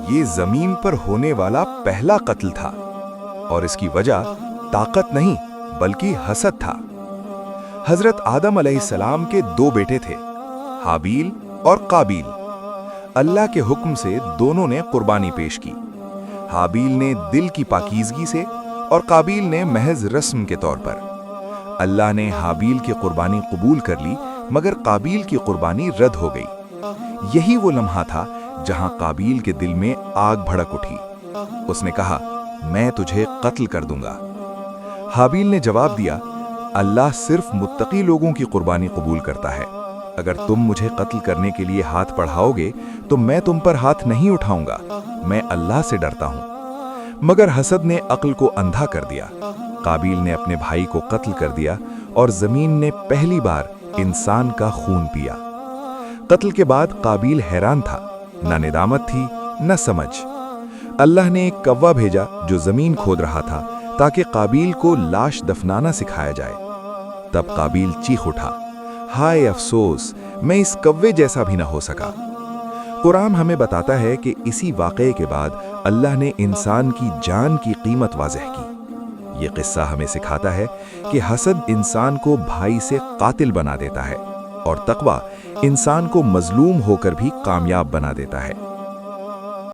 یہ زمین پر ہونے والا پہلا قتل تھا اور اس کی وجہ طاقت نہیں بلکہ حسد تھا۔ حضرت آدم علیہ السلام کے دو بیٹے تھے، حابیل اور قابیل۔ اللہ کے حکم سے دونوں نے قربانی پیش کی۔ حابیل نے دل کی پاکیزگی سے اور قابیل نے محض رسم کے طور پر۔ اللہ نے حابیل کی قربانی قبول کر لی مگر قابیل کی قربانی رد ہو گئی۔ یہی وہ لمحہ تھا جہاں قابیل کے دل میں آگ بھڑک اٹھی۔ اس نے کہا، میں تجھے قتل کر دوں گا۔ حابیل نے جواب دیا، اللہ صرف متقی لوگوں کی قربانی قبول کرتا ہے۔ اگر تم مجھے قتل کرنے کے لیے ہاتھ بڑھاؤ گے تو میں تم پر ہاتھ نہیں اٹھاؤں گا، میں اللہ سے ڈرتا ہوں۔ مگر حسد نے عقل کو اندھا کر دیا۔ قابیل نے اپنے بھائی کو قتل کر دیا اور زمین نے پہلی بار انسان کا خون پیا۔ قتل کے بعد قابیل حیران تھا، نہ ندامت تھی نہ سمجھ۔ اللہ نے ایک کوا بھیجا جو زمین کھود رہا تھا تاکہ قابیل کو لاش دفنانا سکھایا جائے۔ تب قابیل چیخ اٹھا، ہائے افسوس، میں اس کوے جیسا بھی نہ ہو سکا۔ قرآن ہمیں بتاتا ہے کہ اسی واقعے کے بعد اللہ نے انسان کی جان کی قیمت واضح کی۔ یہ قصہ ہمیں سکھاتا ہے کہ حسد انسان کو بھائی سے قاتل بنا دیتا ہے اور تقویٰ انسان کو مظلوم ہو کر بھی کامیاب بنا دیتا ہے۔